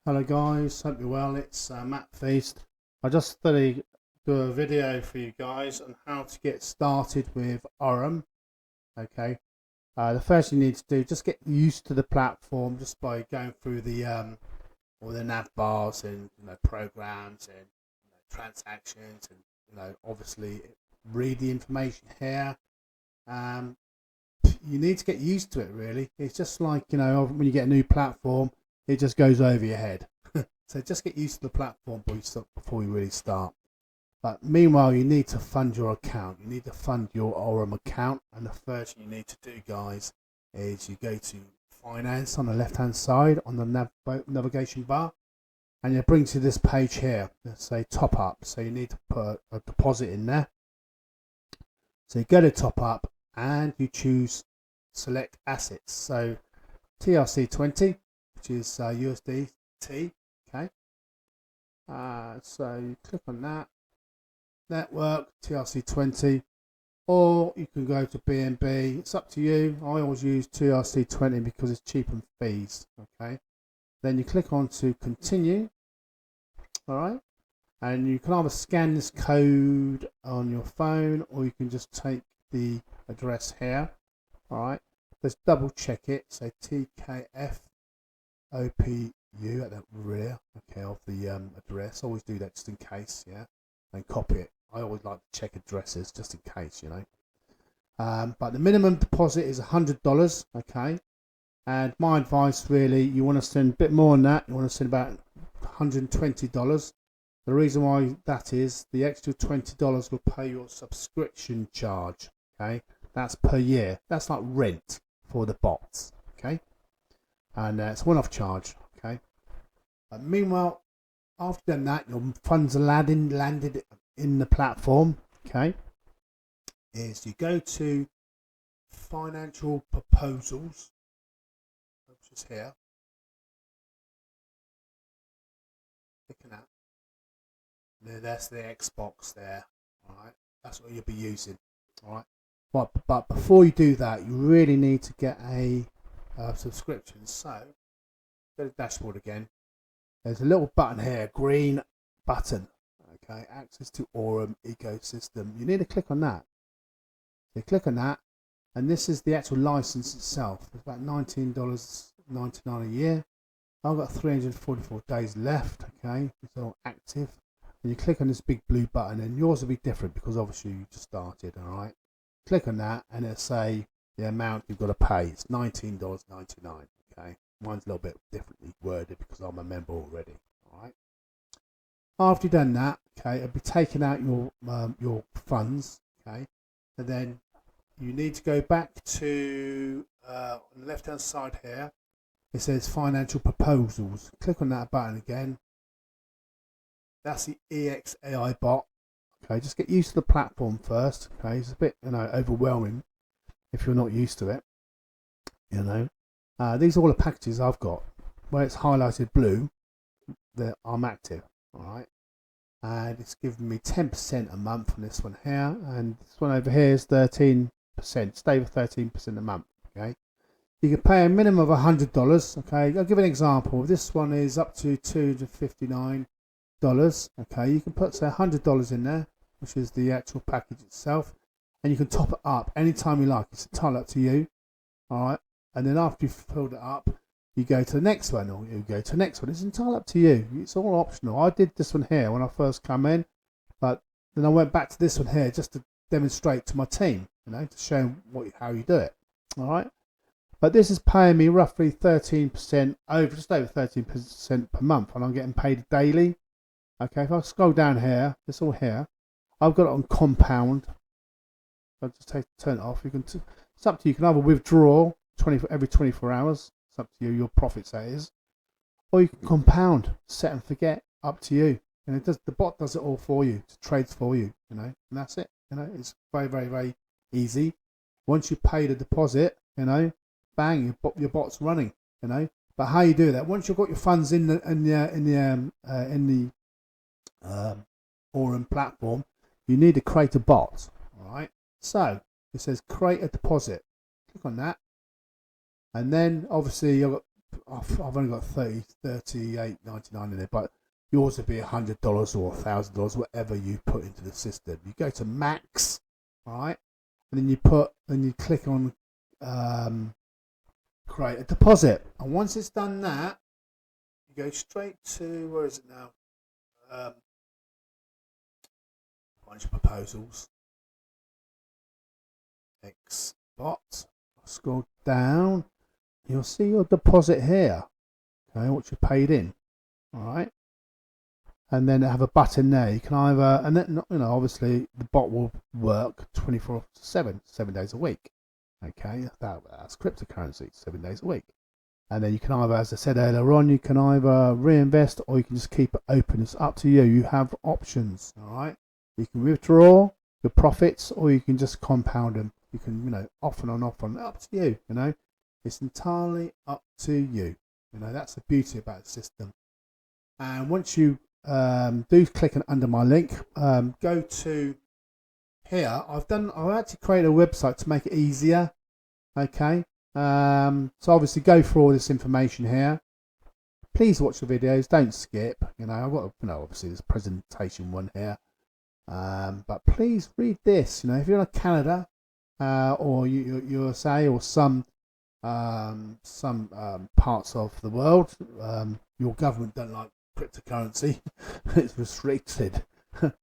Hello guys, hope you're well. It's Matt Feast. I just thought I'd do a video for you guys on how to get started with Aurum. Okay, the first thing you need to do, just get used to the platform just by going through the all the nav bars and programs and transactions and obviously read the information here. You need to get used to it. Really, it's just like when you get a new platform. It just goes over your head. So just get used to the platform before you really start. But meanwhile, you need to fund your account. You need to fund your Aurum account. And the first thing you need to do, guys, is you go to finance on the left-hand side on the navigation bar. And it brings you this page here. Let's say top up. So you need to put a deposit in there. So you go to top up and you choose select assets. So TRC20. Which is USDT. Okay. So you click on that. Network TRC20, or you can go to BNB. It's up to you. I always use TRC20 because it's cheap and fees. Okay. Then you click on to continue. All right. And you can either scan this code on your phone, or you can just take the address here. All right. Let's double check it. So TKF. OPU at the rear, okay, of the address. Always do that just in case, yeah, and copy it. I always like to check addresses just in case, But the minimum deposit is $100, okay. And my advice, really, you want to send a bit more than that. You want to send about $120. The reason why that is, the extra $20 will pay your subscription charge, okay. That's per year. That's like rent for the bots, okay. And it's a one-off charge, okay. Meanwhile, after you've done that, your funds are landed in the platform, okay. Is you go to financial proposals, which is here. Clicking that. That's the Xbox there, all right. That's what you'll be using, all right. But before you do that, you really need to get a subscription. So go to dashboard again. There's a little button here, green button, okay, access to Aurum ecosystem. You need to click on that. So you click on that, and this is the actual license itself. It's about $19.99 a year. I've got 344 days left, okay. It's all active. And you click on this big blue button, and yours will be different because obviously you just started, all right. Click on that, and it'll say the amount you've got to pay. It's $19.99. Okay, mine's a little bit differently worded because I'm a member already. All right. After you've done that, okay, it'll be taking out your funds. Okay, and then you need to go back to on the left-hand side here. It says financial proposals. Click on that button again. That's the EXAI bot. Okay, just get used to the platform first. Okay, it's a bit overwhelming if you're not used to it. These are all the packages I've got. Where it's highlighted blue, that I'm active. All right, and it's giving me 10% a month on this one here, and this one over here is 13%. Stay with 13% a month. Okay, you can pay a minimum of $100. Okay, I'll give an example. This one is up to $259. Okay, you can put say $100 in there, which is the actual package itself, and you can top it up anytime you like. It's entirely up to you. All right, and then after you've filled it up, you go to the next one, or you go to the next one. It's entirely up to you. It's all optional. I did this one here when I first come in, but then I went back to this one here just to demonstrate to my team, to show them how you do it. All right, but this is paying me roughly 13%, just over 13% per month, and I'm getting paid daily. Okay, if I scroll down here, it's all here. I've got it on compound. I'll just turn it off. It's up to you. You can either withdraw every 24 hours. It's up to you. Your profits, that is. Or you can compound, set and forget. Up to you. And the bot does it all for you. It trades for you. And that's it. It's very, very, very easy. Once you pay the deposit, bang, your bot's running. But how you do that? Once you've got your funds in the Aurum platform, you need to create a bot. All right. So it says create a deposit. Click on that, and then obviously you've got I've only got 38.99 in there, but yours would be $100 or $1,000, whatever you put into the system. You go to max, right, and then you click on create a deposit, and once it's done that, you go straight to, where is it now? Bunch of proposals. Xbox. Scroll down. You'll see your deposit here. Okay, what you paid in. All right. And then have a button there. You can either, and then obviously the bot will work 24/7, 7 days a week. Okay, that's cryptocurrency, 7 days a week. And then you can either, as I said earlier on, you can either reinvest or you can just keep it open. It's up to you. You have options. All right. You can withdraw your profits or you can just compound them. You can, off and on, up to you. It's entirely up to you. That's the beauty about the system. And once you do click under my link, go to here. I've actually created a website to make it easier. Okay. So obviously go through all this information here. Please watch the videos. Don't skip. I've got obviously this presentation one here. But please read this. If you're in Canada or USA or some parts of the world, your government don't like cryptocurrency. It's restricted.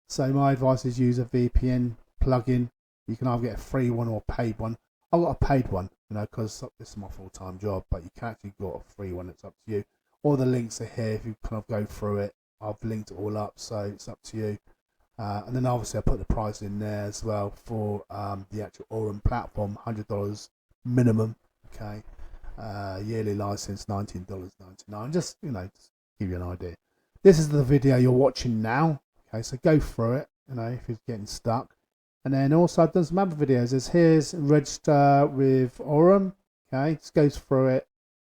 So my advice is use a VPN plugin. You can either get a free one or a paid one. I've got a paid one, because this is my full-time job. But you can actually get a free one. It's up to you. All the links are here. If you kind of go through it, I've linked it all up, so it's up to you. And then obviously I put the price in there as well for the actual Aurum platform, $100 minimum. Okay, yearly license $19.99. Just just give you an idea. This is the video you're watching now. Okay, so go through it. If you're getting stuck. And then also I've done some other videos. Here's register with Aurum. Okay, just goes through it.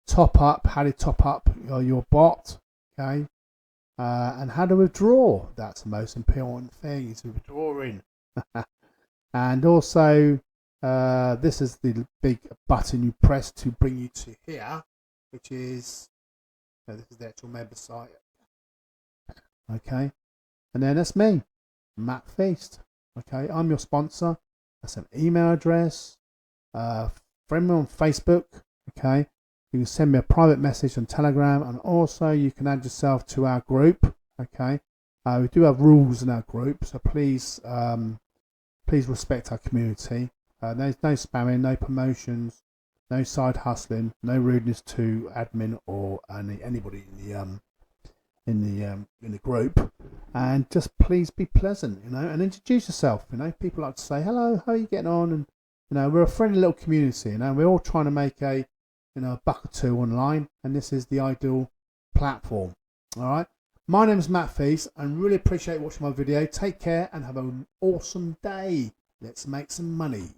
Top up, how to top up your bot. Okay. And how to withdraw. That's the most important thing, is withdrawing. And also this is the big button you press to bring you to here, which is this is the actual member site. Okay, and then that's me, Matt Feast. Okay, I'm your sponsor. That's an email address. Friend me on Facebook. Okay. You can send me a private message on Telegram, and also you can add yourself to our group. Okay, we do have rules in our group, so please respect our community. There's no spamming, no promotions, no side hustling, no rudeness to admin or anybody in the group, and just please be pleasant, and introduce yourself. People like to say hello, how are you getting on, and we're a friendly little community. We're all trying to make a buck or two online, and this is the ideal platform. All right, my name is Matt Feast, and really appreciate watching my video. Take care and have an awesome day. Let's make some money.